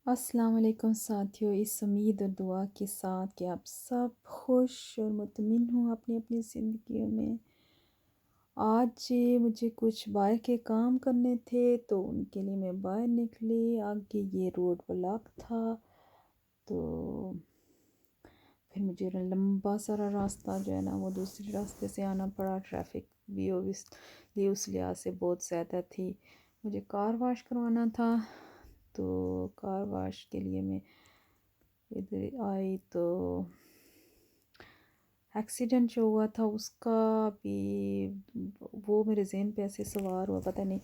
अस्सलाम वालेकुम साथियों, इस उम्मीद और दुआ के साथ कि आप सब खुश और मुतमिन हों अपनी अपनी ज़िंदगियों में। आज मुझे कुछ बाहर के काम करने थे तो उनके लिए मैं बाहर निकली। आगे ये रोड ब्लॉक था तो फिर मुझे लंबा सारा रास्ता जो है ना वो दूसरे रास्ते से आना पड़ा। ट्रैफिक भी ओबियसली उस लिहाज से बहुत ज़्यादा थी। मुझे कार वॉश करवाना था तो कार वॉश के लिए मैं इधर आई तो एक्सीडेंट जो हुआ था उसका भी वो मेरे ज़हन पे ऐसे सवार हुआ, पता नहीं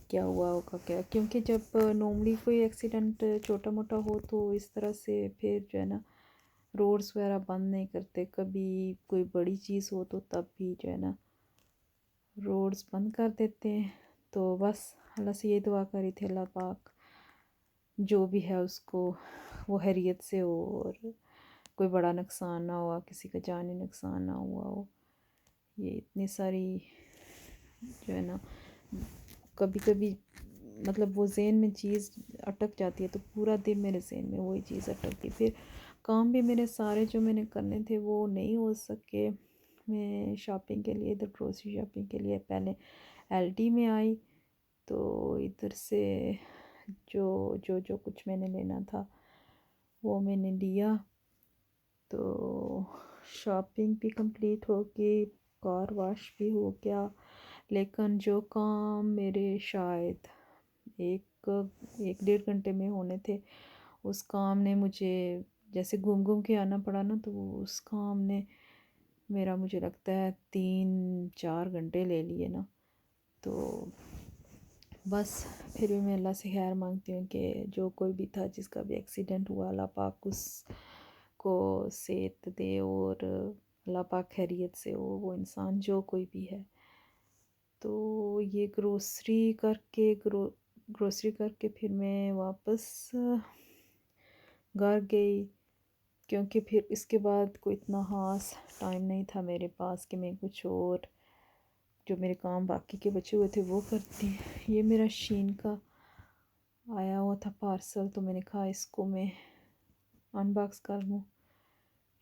क्या हुआ होगा क्या, क्योंकि जब नॉर्मली कोई एक्सीडेंट छोटा मोटा हो तो इस तरह से फिर जो है ना रोड्स वगैरह बंद नहीं करते। कभी कोई बड़ी चीज़ हो तो तब भी जो है ना रोड्स बंद कर देते हैं। तो बस अल्लाह से ये दुआ करी थी, अल्लाह पाक जो भी है उसको वो खैरियत से हो और कोई बड़ा नुकसान ना हुआ, किसी का जानी नुकसान ना हुआ हो। ये इतनी सारी जो है ना कभी कभी मतलब वो ज़हन में चीज़ अटक जाती है तो पूरा दिन मेरे ज़हन में वही चीज़ अटक गई। फिर काम भी मेरे सारे जो मैंने करने थे वो नहीं हो सके। मैं शॉपिंग के लिए इधर ग्रोसरी शॉपिंग के लिए पहले एलडी में आई तो इधर से जो जो जो कुछ मैंने लेना था वो मैंने लिया। तो शॉपिंग भी कंप्लीट हो गई, कार वॉश भी हो गया। लेकिन जो काम मेरे शायद एक एक डेढ़ घंटे में होने थे उस काम ने मुझे जैसे घूम घूम के आना पड़ा ना, तो उस काम ने मेरा मुझे लगता है 3-4 घंटे ले लिए ना। तो बस फिर भी मैं अल्लाह से खैर मांगती हूँ कि जो कोई भी था जिसका भी एक्सीडेंट हुआ अल्लाह पाक उसको सेहत दे और अल्लाह पाक खैरियत से हो वो इंसान जो कोई भी है। तो ये ग्रोसरी करके फिर मैं वापस घर गई, क्योंकि फिर इसके बाद कोई इतना ख़ास टाइम नहीं था मेरे पास कि मैं कुछ और जो मेरे काम बाकी के बचे हुए थे वो करती। ये मेरा शीन का आया हुआ था पार्सल तो मैंने कहा इसको मैं अनबॉक्स कर लूँ।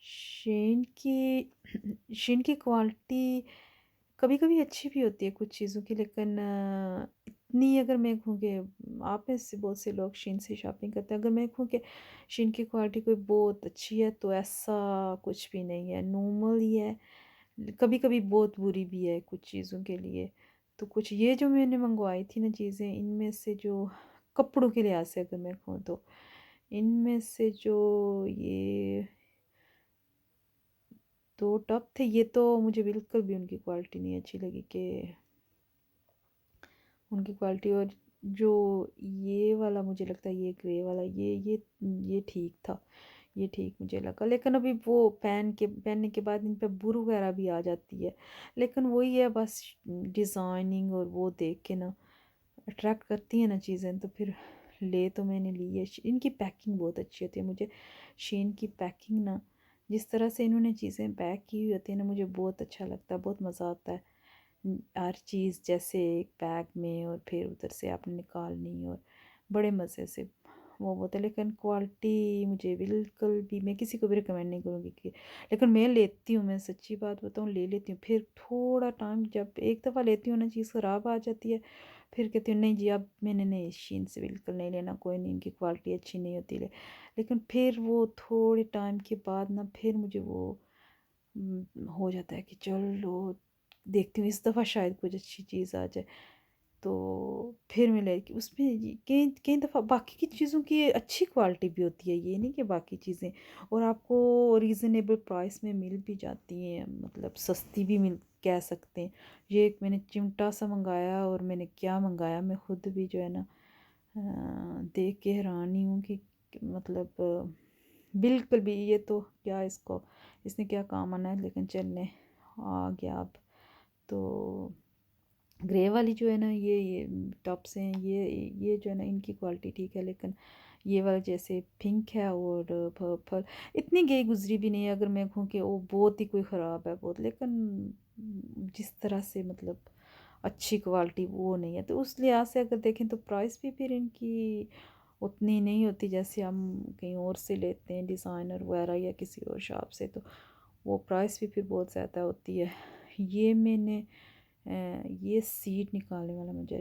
शीन की क्वालिटी कभी कभी अच्छी भी होती है कुछ चीज़ों की, लेकिन इतनी अगर मैं कहूँ कि आप में से बहुत से लोग शीन से शॉपिंग करते हैं, अगर मैं कहूँ कि शीन की क्वालिटी कोई बहुत अच्छी है तो ऐसा कुछ भी नहीं है, नॉर्मल ही है। कभी कभी बहुत बुरी भी है कुछ चीज़ों के लिए। तो कुछ ये जो मैंने मंगवाई थी ना चीज़ें, इनमें से जो कपड़ों के लिहाज से अगर मैं कहूँ तो इनमें से जो ये दो टॉप थे ये तो मुझे बिल्कुल भी उनकी क्वालिटी नहीं अच्छी लगी कि उनकी क्वालिटी। और जो ये वाला मुझे लगता है ये ग्रे वाला ये ठीक था, ये ठीक मुझे लगा। लेकिन अभी वो पहनने के बाद इन पे बुर वगैरह भी आ जाती है। लेकिन वही है बस डिज़ाइनिंग और वो देख के ना अट्रैक्ट करती है ना चीज़ें, तो फिर ले तो मैंने ली है। इनकी पैकिंग बहुत अच्छी होती है मुझे। शीन की पैकिंग ना जिस तरह से इन्होंने चीज़ें पैक की हुई होती है ना मुझे बहुत अच्छा लगता है, बहुत मज़ा आता है। हर चीज़ जैसे एक बैग में और फिर उधर से आपने निकालनी और बड़े मज़े से वो होता है। लेकिन क्वालिटी मुझे बिल्कुल भी मैं किसी को भी रिकमेंड नहीं करूँगी कि, लेकिन मैं लेती हूँ, मैं सच्ची बात बताऊँ ले लेती हूँ। फिर थोड़ा टाइम जब एक दफ़ा लेती हूँ ना चीज़ ख़राब आ जाती है फिर कहती हूँ नहीं जी अब मैंने नहीं शीन से बिल्कुल नहीं लेना, कोई नहीं इनकी क्वालिटी अच्छी नहीं होती लेकिन फिर वो थोड़े टाइम के बाद ना फिर मुझे वो हो जाता है कि चलो देखती हूँ इस दफ़ा शायद कुछ अच्छी चीज़ आ जाए। तो फिर मैं ले कि उसमें कई कई दफ़ा बाकी की चीज़ों की अच्छी क्वालिटी भी होती है, ये नहीं कि बाकी चीज़ें और आपको रीज़नेबल प्राइस में मिल भी जाती हैं, मतलब सस्ती भी मिल कह सकते हैं। ये एक मैंने चिमटा सा मंगाया और मैंने क्या मंगाया मैं खुद भी जो है ना देख के हैरान ही हूँ कि मतलब बिल्कुल भी ये तो क्या इसने क्या काम आना है, लेकिन चलने आ गया अब। तो ग्रे वाली जो है ना ये टॉप्स हैं ये जो है ना इनकी क्वालिटी ठीक है, लेकिन ये वाला जैसे पिंक है और पर्पल इतनी गई गुजरी भी नहीं है अगर मैं कहूँ कि वो बहुत ही कोई ख़राब है बहुत, लेकिन जिस तरह से मतलब अच्छी क्वालिटी वो नहीं है। तो उस लिहाज से अगर देखें तो प्राइस भी फिर इनकी उतनी नहीं होती जैसे हम कहीं और से लेते हैं डिज़ाइनर वगैरह या किसी और शॉप से, तो वो प्राइस भी फिर बहुत ज़्यादा होती है। ये मैंने ये सीड निकालने वाला मुझे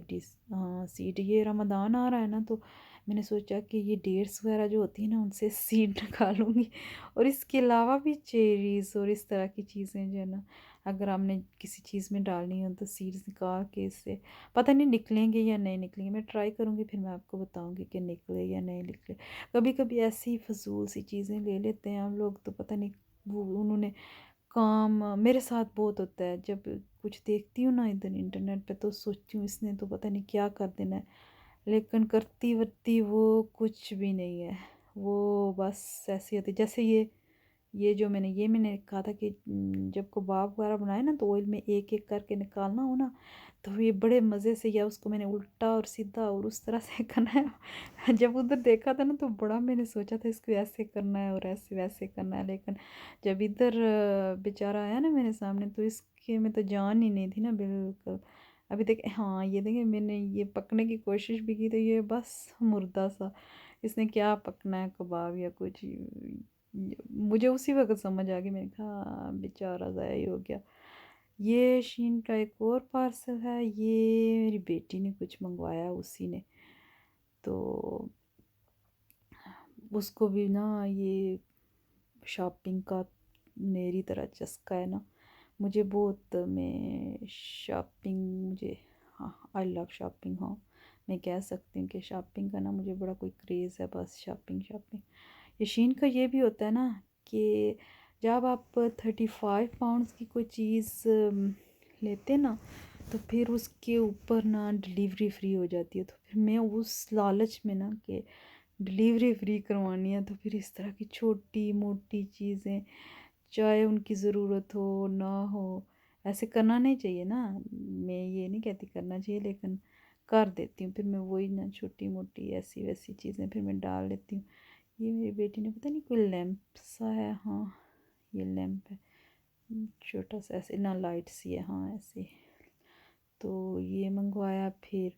हाँ सीड, ये रमज़ान आ रहा है ना, तो मैंने सोचा कि ये डेट्स वगैरह जो होती है ना उनसे सीड निकालूंगी। और इसके अलावा भी चेरीज़ और इस तरह की चीज़ें जो है ना, अगर हमने किसी चीज़ में डालनी हो तो सीड्स निकाल के इससे पता नहीं निकलेंगे या नहीं निकलेंगे, मैं ट्राई करूँगी फिर मैं आपको बताऊँगी कि निकले या नहीं निकले। कभी कभी ऐसी फजूल सी चीज़ें ले लेते हैं हम लोग, तो पता नहीं वो उन्होंने काम मेरे साथ बहुत होता है। जब कुछ देखती हूँ ना इधर इंटरनेट पे तो सोचती हूँ इसने तो पता नहीं क्या कर देना है, लेकिन करती वर्ती वो कुछ भी नहीं है। वो बस ऐसी होती जैसे ये जो मैंने कहा था कि जब कबाब वगैरह बनाए ना तो ऑयल में एक एक करके निकालना हो ना, तो ये बड़े मज़े से, या उसको मैंने उल्टा और सीधा और उस तरह से करना है। जब उधर देखा था ना तो बड़ा मैंने सोचा था इसको ऐसे करना है और ऐसे वैसे करना है, लेकिन जब इधर बेचारा आया ना मेरे सामने तो इसके में तो जान ही नहीं थी ना बिल्कुल। अभी तक हाँ ये देखिए मैंने ये पकने की कोशिश भी की तो ये बस मुर्दा सा, इसने क्या पकना है कबाब या कुछ। मुझे उसी वक्त समझ आ गई, मैंने कहा "हाँ, बेचारा ज़ाया ही हो गया"। ये शीन का एक और पार्सल है, ये मेरी बेटी ने कुछ मंगवाया उसी ने, तो उसको भी ना ये शॉपिंग का मेरी तरह चस्का है ना, मुझे बहुत मैं शॉपिंग मुझे हाँ आई लव शॉपिंग, हाँ मैं कह सकती हूँ कि शॉपिंग का ना मुझे बड़ा कोई क्रेज़ है, बस शॉपिंग शॉपिंग। यशीन का ये भी होता है ना कि जब आप 35 पाउंड्स की कोई चीज़ लेते ना तो फिर उसके ऊपर ना डिलीवरी फ्री हो जाती है, तो फिर मैं उस लालच में ना कि डिलीवरी फ्री करवानी है, तो फिर इस तरह की छोटी मोटी चीज़ें चाहे उनकी ज़रूरत हो ना हो, ऐसे करना नहीं चाहिए ना। मैं ये नहीं कहती करना चाहिए, लेकिन कर देती हूँ फिर मैं वही ना छोटी मोटी ऐसी वैसी चीज़ें फिर मैं डाल लेती हूँ। ये मेरी बेटी ने पता नहीं कोई लैंप सा है, हाँ ये लैंप है, छोटा सा ऐसे ना लाइट सी है, हाँ ऐसे, तो ये मंगवाया। फिर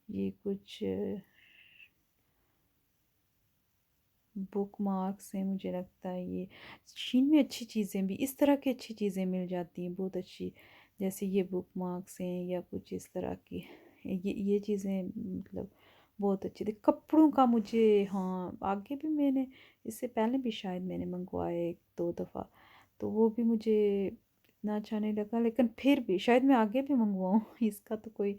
ये कुछ बुक मार्क्स हैं, मुझे लगता है ये चीन में अच्छी चीज़ें भी इस तरह की अच्छी चीज़ें मिल जाती हैं बहुत अच्छी, जैसे ये बुक मार्क्स हैं या कुछ इस तरह की, ये चीज़ें मतलब बहुत अच्छी थी। कपड़ों का मुझे हाँ आगे भी मैंने इससे पहले भी शायद मैंने मंगवाए एक दो दफ़ा, तो वो भी मुझे इतना अच्छा नहीं लगा, लेकिन फिर भी शायद मैं आगे भी मंगवाऊँ इसका तो कोई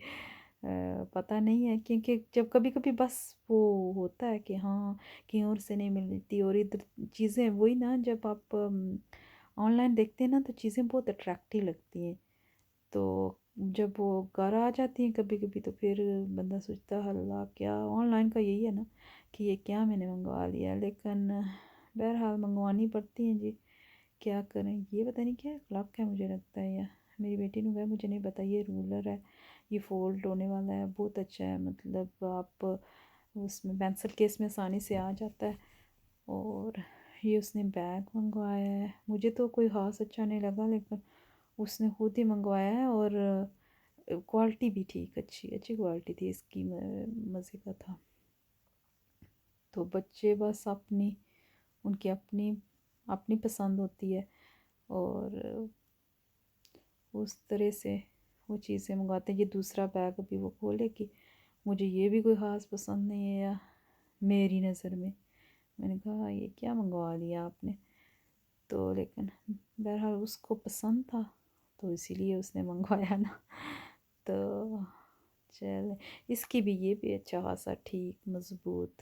पता नहीं है, क्योंकि जब कभी कभी बस वो होता है कि हाँ कहीं और से नहीं मिलती, और इधर चीज़ें वही ना जब आप ऑनलाइन देखते हैं ना तो चीज़ें बहुत अट्रैक्टिव लगती हैं, तो जब वो घर आ जाती हैं कभी कभी तो फिर बंदा सोचता है अल्लाह क्या ऑनलाइन का यही है ना कि ये क्या मैंने मंगवा लिया, लेकिन बहरहाल मंगवानी पड़ती हैं जी, क्या करें। ये पता नहीं क्या क्लॉक है मुझे लगता है, या मेरी बेटी ने कहा मुझे नहीं पता, ये रूलर है, ये फोल्ड होने वाला है, बहुत अच्छा है, मतलब आप उसमें पेंसिल केस में आसानी से आ जाता है। और ये उसने बैग मंगवाया है, मुझे तो कोई ख़ास अच्छा नहीं लगा, लेकिन उसने खुद ही मंगवाया है, और क्वालिटी भी ठीक अच्छी अच्छी क्वालिटी थी इसकी, मज़े का था। तो बच्चे बस अपनी उनकी अपनी अपनी पसंद होती है, और उस तरह से वो चीज़ें मंगवाते हैं। ये दूसरा बैग अभी वो खोले कि मुझे ये भी कोई ख़ास पसंद नहीं है या मेरी नज़र में, मैंने कहा ये क्या मंगवा लिया आपने, तो लेकिन बहरहाल उसको पसंद था तो इसीलिए उसने मंगवाया ना। तो चल इसकी भी ये भी अच्छा खासा ठीक मज़बूत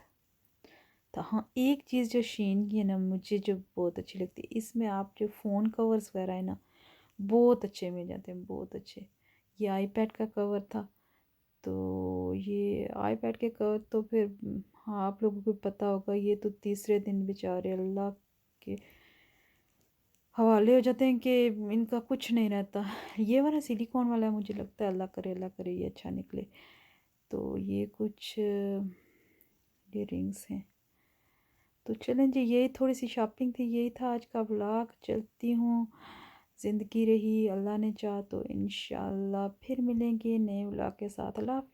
था। हाँ एक चीज़ जो शीन की है ना मुझे जो बहुत अच्छी लगती है, इसमें आप जो फ़ोन कवर्स वगैरह है ना बहुत अच्छे मिल जाते हैं, बहुत अच्छे। ये आईपैड का कवर था, तो ये आईपैड के कवर तो फिर हाँ आप लोगों को पता होगा ये तो तीसरे दिन बेचारे अल्लाह के हवाले हो जाते हैं कि इनका कुछ नहीं रहता। ये वाला सिलिकॉन वाला मुझे लगता है अल्लाह करे ये अच्छा निकले। तो ये कुछ ये रिंग्स हैं। तो चलें जी यही थोड़ी सी शॉपिंग थी, यही था आज का व्लॉग, चलती हूँ। ज़िंदगी रही अल्लाह ने चाहा तो इंशाल्लाह फिर मिलेंगे नए व्लॉग के साथ। अल्लाह हाफ़िज़।